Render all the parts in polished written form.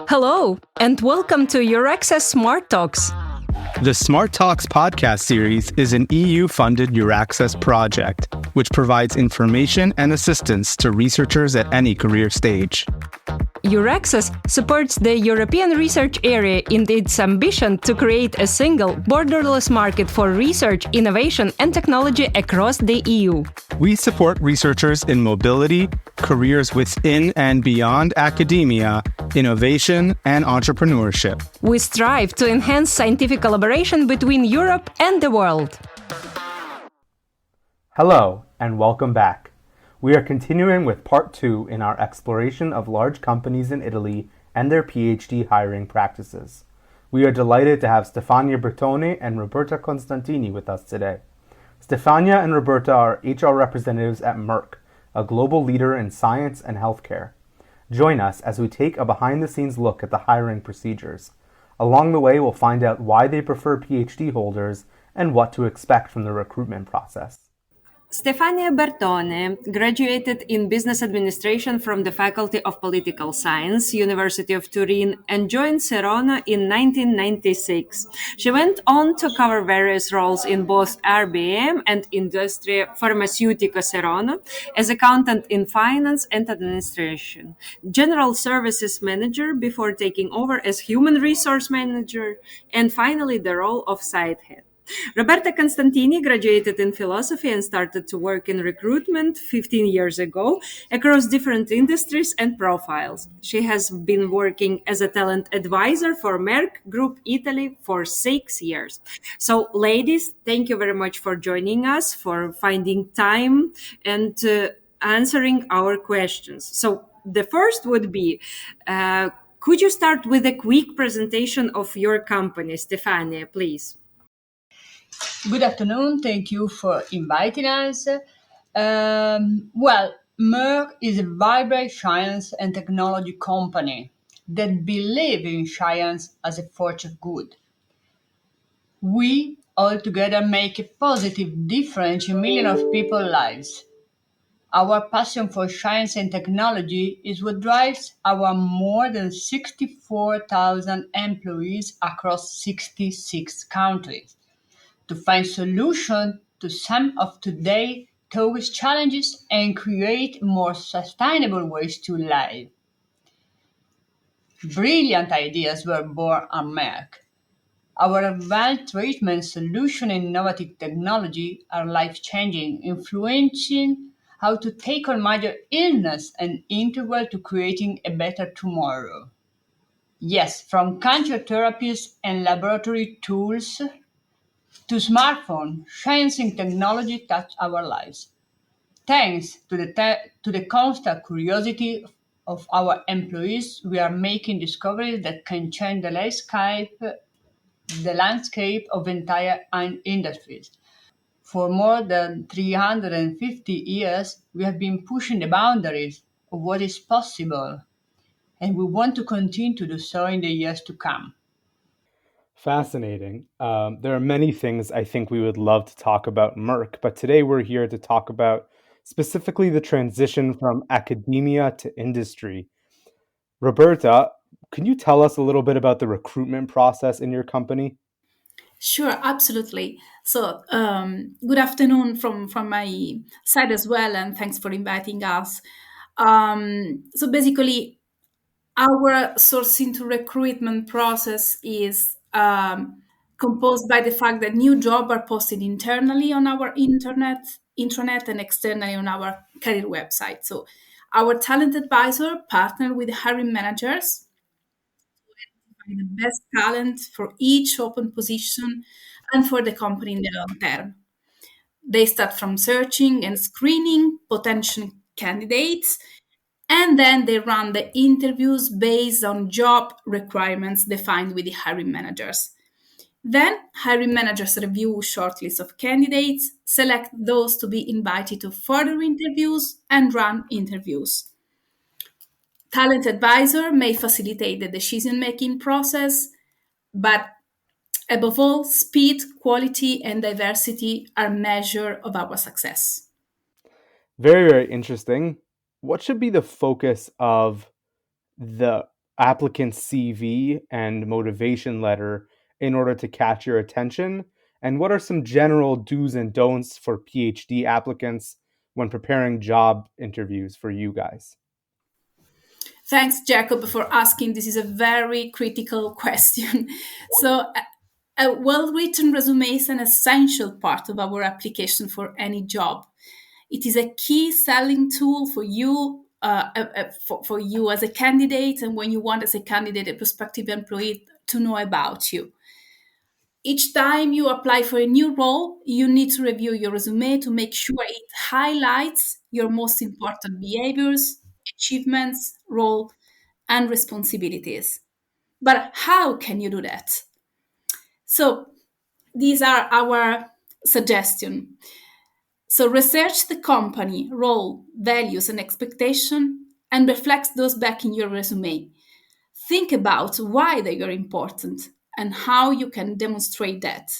Hello, and welcome to your Access Smart Talks. The Smart Talks podcast series is an EU-funded Euraccess project, which provides information and assistance to researchers at any career stage. Euraccess supports the European research area in its ambition to create a single, borderless market for research, innovation, and technology across the EU. We support researchers in mobility, careers within and beyond academia, innovation, and entrepreneurship. We strive to enhance scientific collaboration between Europe and the world. Hello, and welcome back. We are continuing with part 2 in our exploration of large companies in Italy and their PhD hiring practices. We are delighted to have Stefania Bertone and Roberta Constantini with us today. Stefania and Roberta are HR representatives at Merck, a global leader in science and healthcare. Join us as we take a behind-the-scenes look at the hiring procedures. Along the way, we'll find out why they prefer PhD holders and what to expect from the recruitment process. Stefania Bertone graduated in Business Administration from the Faculty of Political Science, University of Turin, and joined Serona in 1996. She went on to cover various roles in both RBM and Industria Farmaceutica Serona as accountant in finance and administration, general services manager before taking over as human resource manager, and finally the role of site head. Roberta Constantini graduated in philosophy and started to work in recruitment 15 years ago across different industries and profiles. She has been working as a talent advisor for Merck Group Italy for 6 years. So, ladies, thank you very much for joining us, for finding time and answering our questions. So, the first would be, could you start with a quick presentation of your company, Stefania, please? Good afternoon. Thank you for inviting us. Merck is a vibrant science and technology company that believes in science as a force of good. We all together make a positive difference in millions of people's lives. Our passion for science and technology is what drives our more than 64,000 employees across 66 countries to find solutions to some of today's toughest challenges and create more sustainable ways to live. Brilliant ideas were born at Merck. Our advanced treatment solution and innovative technology are life-changing, influencing how to tackle major illness and integral to creating a better tomorrow. Yes, from cancer therapies and laboratory tools to smartphone, science and technology touch our lives. Thanks to the constant curiosity of our employees, we are making discoveries that can change the landscape of entire industries. For more than 350 years, we have been pushing the boundaries of what is possible, and we want to continue to do so in the years to come. Fascinating. There are many things I think we would love to talk about Merck, but today we're here to talk about specifically the transition from academia to industry. Roberta, can you tell us a little bit about the recruitment process in your company? Sure, absolutely. So, good afternoon from my side as well, and thanks for inviting us. So basically, our sourcing to recruitment process is composed by the fact that new jobs are posted internally on our intranet and externally on our career website. So our talent advisor partner with hiring managers to identify the best talent for each open position and for the company in the long term. They start from searching and screening potential candidates, and then they run the interviews based on job requirements defined with the hiring managers. Then, hiring managers review shortlists of candidates, select those to be invited to further interviews, and run interviews. Talent advisor may facilitate the decision-making process, but above all, speed, quality, and diversity are measure of our success. Very, very interesting. What should be the focus of the applicant's CV and motivation letter in order to catch your attention? And what are some general do's and don'ts for PhD applicants when preparing job interviews for you guys? Thanks, Jacob, for asking. This is a very critical question. So, a well written resume is an essential part of our application for any job. It is a key selling tool for you. For you as a candidate, and when you want as a candidate, a prospective employee to know about you. Each time you apply for a new role, you need to review your resume to make sure it highlights your most important behaviors, achievements, role, and responsibilities. But how can you do that? So these are our suggestions. So research the company, role, values, and expectation, and reflect those back in your resume. Think about why they are important and how you can demonstrate that.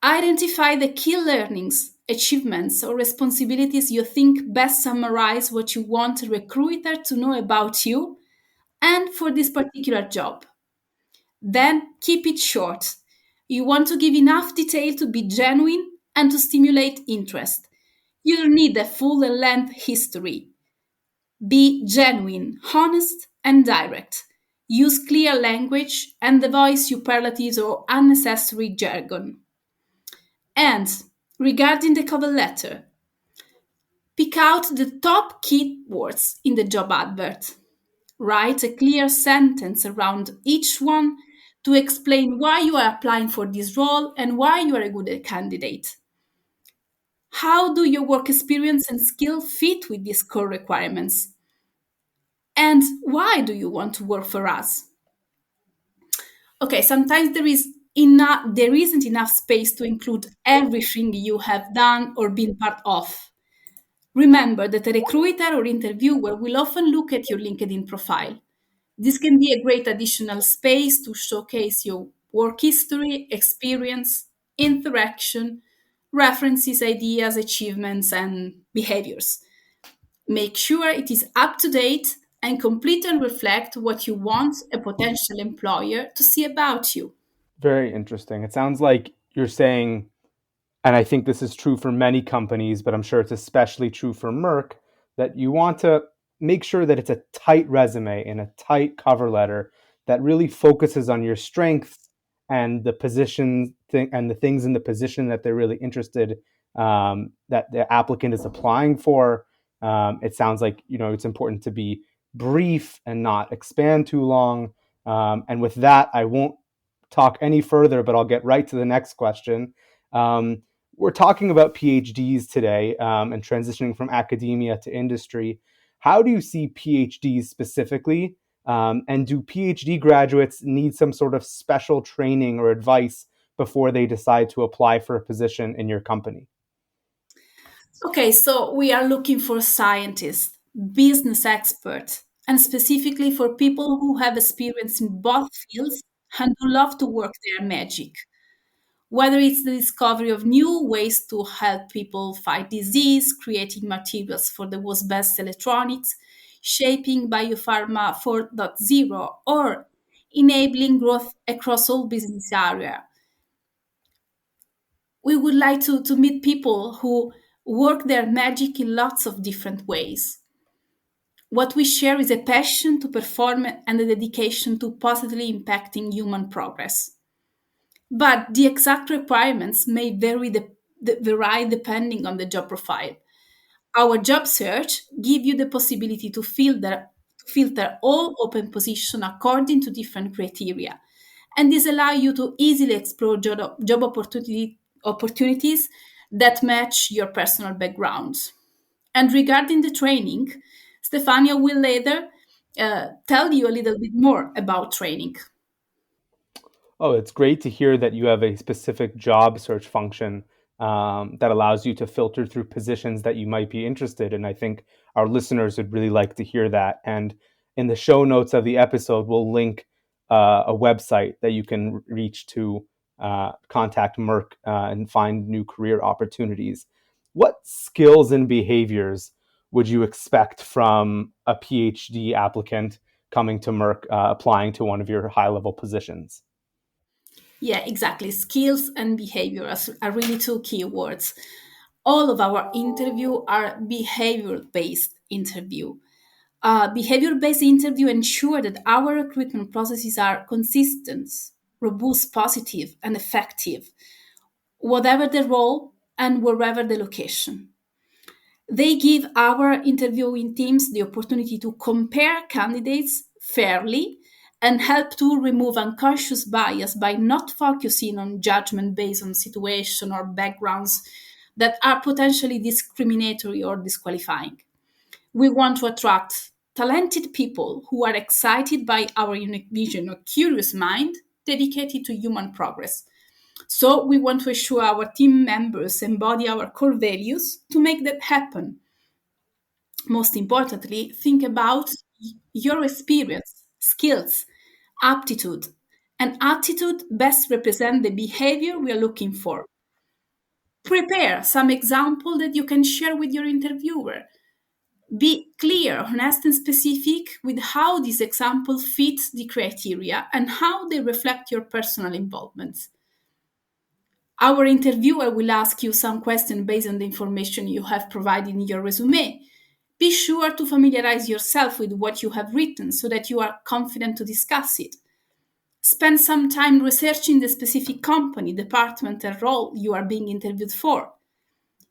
Identify the key learnings, achievements, or responsibilities you think best summarize what you want a recruiter to know about you and for this particular job. Then keep it short. You want to give enough detail to be genuine and to stimulate interest. You don't need a full and length history. Be genuine, honest, and direct. Use clear language and avoid superlatives or unnecessary jargon. And regarding the cover letter, pick out the top keywords in the job advert. Write a clear sentence around each one to explain why you are applying for this role and why you are a good candidate. How do your work experience and skill fit with these core requirements? And why do you want to work for us? Okay, sometimes there isn't enough space to include everything you have done or been part of. Remember that a recruiter or interviewer will often look at your LinkedIn profile. This can be a great additional space to showcase your work history, experience, interaction, references, ideas, achievements, and behaviors. Make sure it is up to date and complete and reflect what you want a potential employer to see about you. Very interesting. It sounds like you're saying, and I think this is true for many companies, but I'm sure it's especially true for Merck, that you want to make sure that it's a tight resume and a tight cover letter that really focuses on your strengths and the position and the things in the position that they're really interested, that the applicant is applying for. It sounds like it's important to be brief and not expand too long. And with that, I won't talk any further, but I'll get right to the next question. We're talking about PhDs today, and transitioning from academia to industry. How do you see PhDs specifically? And do PhD graduates need some sort of special training or advice before they decide to apply for a position in your company? Okay, so we are looking for scientists, business experts, and specifically for people who have experience in both fields and who love to work their magic. Whether it's the discovery of new ways to help people fight disease, creating materials for the world's best electronics, shaping biopharma 4.0, or enabling growth across all business areas. We would like to meet people who work their magic in lots of different ways. What we share is a passion to perform and a dedication to positively impacting human progress. But the exact requirements may vary depending on the job profile. Our job search give you the possibility to filter all open positions according to different criteria. And this allows you to easily explore job opportunities that match your personal background. And regarding the training, Stefania will later tell you a little bit more about training. Oh, it's great to hear that you have a specific job search function that allows you to filter through positions that you might be interested in. I think our listeners would really like to hear that. And in the show notes of the episode, we'll link a website that you can reach to contact Merck and find new career opportunities. What skills and behaviors would you expect from a PhD applicant coming to Merck, applying to one of your high-level positions? Yeah, exactly. Skills and behavior are really two key words. All of our interview are behavior-based interview. Behavior-based interview ensure that our recruitment processes are consistent, robust, positive, and effective, whatever the role and wherever the location. They give our interviewing teams the opportunity to compare candidates fairly and help to remove unconscious bias by not focusing on judgment based on situation or backgrounds that are potentially discriminatory or disqualifying. We want to attract talented people who are excited by our unique vision, a curious mind dedicated to human progress. So we want to ensure our team members embody our core values to make that happen. Most importantly, think about your experience, skills, aptitude. And attitude best represent the behavior we are looking for. Prepare some example that you can share with your interviewer. Be clear, honest, and specific with how these examples fit the criteria and how they reflect your personal involvement. Our interviewer will ask you some questions based on the information you have provided in your resume. Be sure to familiarize yourself with what you have written so that you are confident to discuss it. Spend some time researching the specific company, department, and role you are being interviewed for.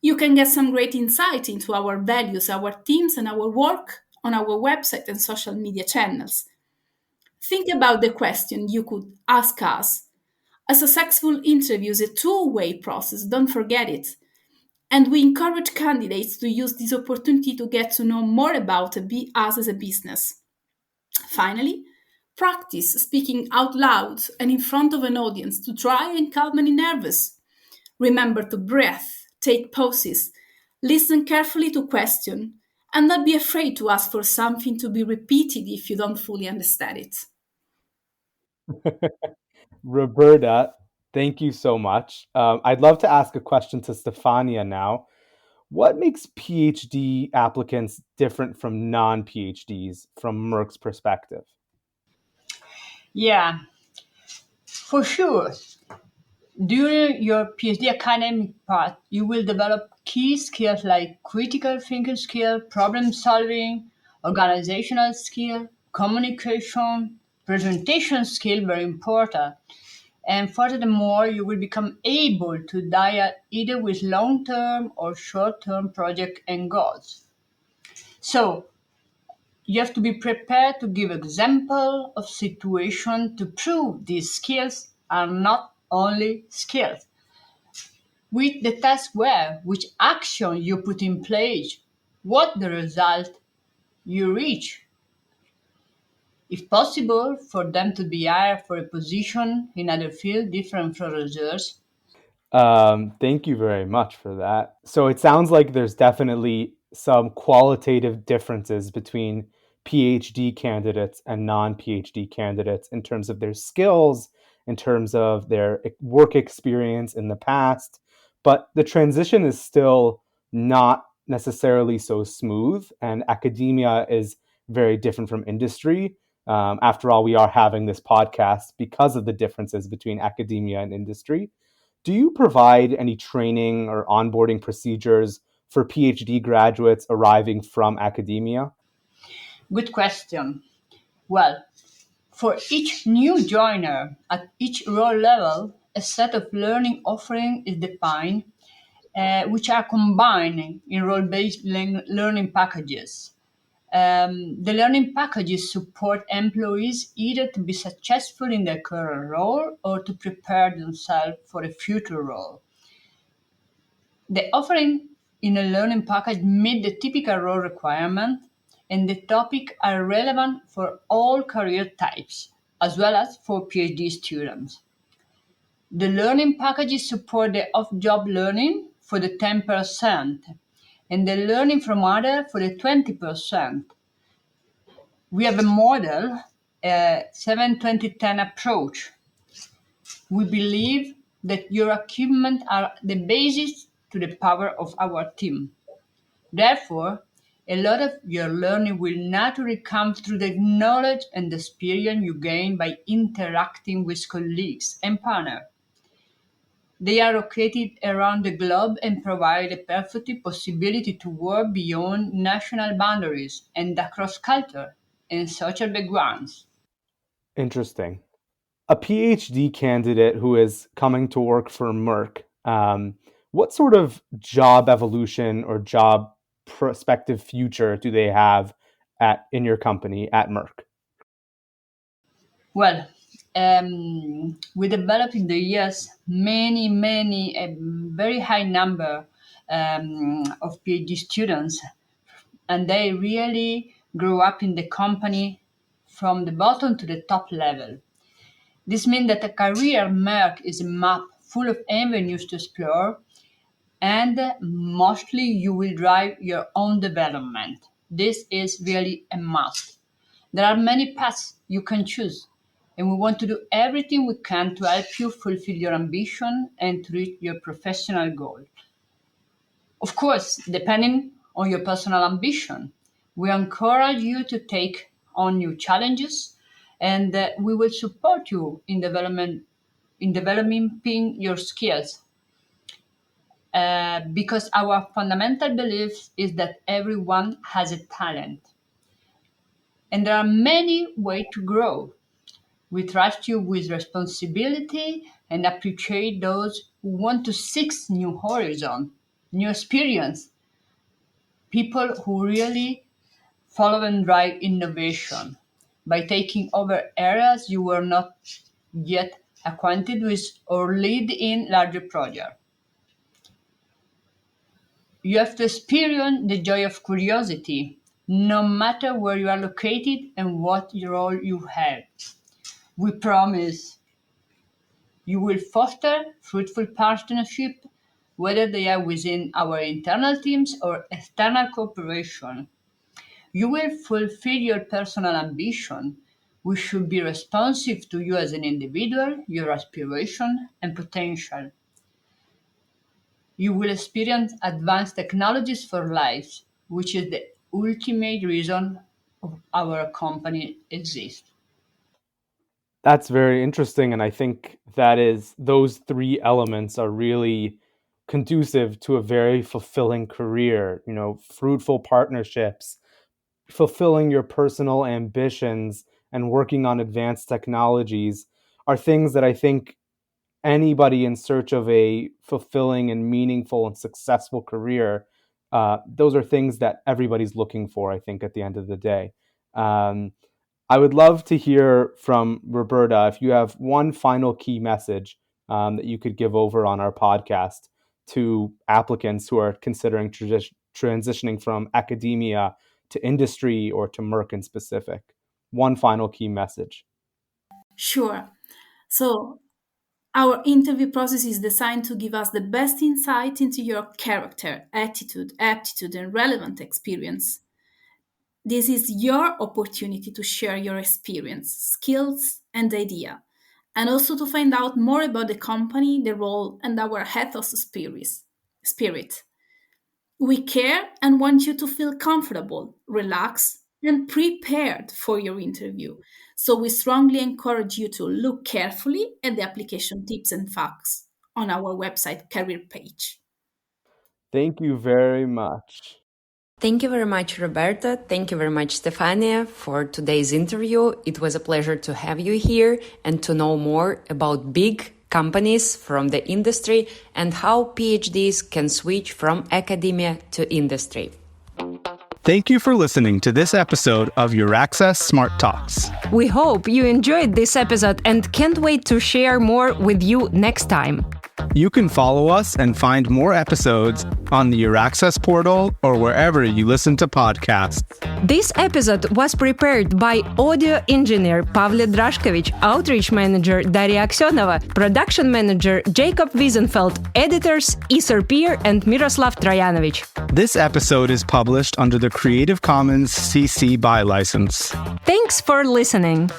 You can get some great insight into our values, our teams, and our work on our website and social media channels. Think about the question you could ask us. A successful interview is a two-way process, don't forget it. And we encourage candidates to use this opportunity to get to know more about us as a business. Finally, practice speaking out loud and in front of an audience to try and calm any nervous. Remember to breathe, take pauses, listen carefully to question, and not be afraid to ask for something to be repeated if you don't fully understand it. Roberta, thank you so much. I'd love to ask a question to Stefania now. What makes PhD applicants different from non-PhDs from Merck's perspective? Yeah, for sure. During your PhD academic path, you will develop key skills like critical thinking skill, problem solving, organizational skill, communication, presentation skill, very important. And furthermore, you will become able to deal either with long-term or short-term project and goals. So you have to be prepared to give example of situation to prove these skills are not only skills. With the task where, which action you put in place, what the result you reach. If possible, for them to be hired for a position in other field different from research. Thank you very much for that. So it sounds like there's definitely some qualitative differences between PhD candidates and non-PhD candidates in terms of their skills, in terms of their work experience in the past, but the transition is still not necessarily so smooth, and academia is very different from industry. After all, we are having this podcast because of the differences between academia and industry. Do you provide any training or onboarding procedures for PhD graduates arriving from academia? Good question. Well, for each new joiner at each role level, a set of learning offering is defined, which are combined in role-based learning packages. The learning packages support employees either to be successful in their current role or to prepare themselves for a future role. The offering in a learning package meet the typical role requirement, and the topics are relevant for all career types, as well as for PhD students. The learning packages support the off-job learning for the 10% and the learning from others for the 20%. We have a model, a 7-20-10 approach. We believe that your achievements are the basis to the power of our team. Therefore, A lot of your learning will naturally come through the knowledge and experience you gain by interacting with colleagues and partners. They are located around the globe and provide a perfect possibility to work beyond national boundaries and across culture and social backgrounds. Interesting. A PhD candidate who is coming to work for Merck, what sort of job evolution or job prospective future do they have in your company at Merck? Well, we developed in the years a very high number of PhD students, and they really grew up in the company from the bottom to the top level. This means that a career Merck is a map full of avenues to explore, and mostly you will drive your own development. This is really a must. There are many paths you can choose, and we want to do everything we can to help you fulfill your ambition and to reach your professional goal. Of course, depending on your personal ambition, we encourage you to take on new challenges, and we will support you in developing your skills because our fundamental belief is that everyone has a talent and there are many ways to grow. We trust you with responsibility and appreciate those who want to seek new horizon, new experience, people who really follow and drive innovation by taking over areas you were not yet acquainted with or lead in larger projects. You have to experience the joy of curiosity, no matter where you are located and what role you have. We promise you will foster fruitful partnership, whether they are within our internal teams or external cooperation. You will fulfill your personal ambition. We should be responsive to you as an individual, your aspiration and potential. You will experience advanced technologies for life, which is the ultimate reason of our company exists. That's very interesting, and I think those three elements are really conducive to a very fulfilling career. Fruitful partnerships, fulfilling your personal ambitions, and working on advanced technologies are things that I think anybody in search of a fulfilling and meaningful and successful career, those are things that everybody's looking for, I think, at the end of the day. I would love to hear from Roberta if you have one final key message that you could give over on our podcast to applicants who are considering transitioning from academia to industry or to Merck in specific. One final key message. Sure. So, our interview process is designed to give us the best insight into your character, attitude, aptitude, and relevant experience. This is your opportunity to share your experience, skills, and idea, and also to find out more about the company, the role, and our ethos spirit. We care and want you to feel comfortable, relaxed, and prepared for your interview. So we strongly encourage you to look carefully at the application tips and facts on our website career page. Thank you very much. Thank you very much, Roberta. Thank you very much, Stefania, for today's interview. It was a pleasure to have you here and to know more about big companies from the industry and how PhDs can switch from academia to industry. Thank you for listening to this episode of Euraccess Smart Talks. We hope you enjoyed this episode and can't wait to share more with you next time. You can follow us and find more episodes on the Euraccess portal or wherever you listen to podcasts. This episode was prepared by audio engineer Pavle Drashkovich, outreach manager Daria Aksionova, production manager Jacob Wiesenfeld, editors Isar Pier and Miroslav Trajanovic. This episode is published under the Creative Commons CC BY license. Thanks for listening.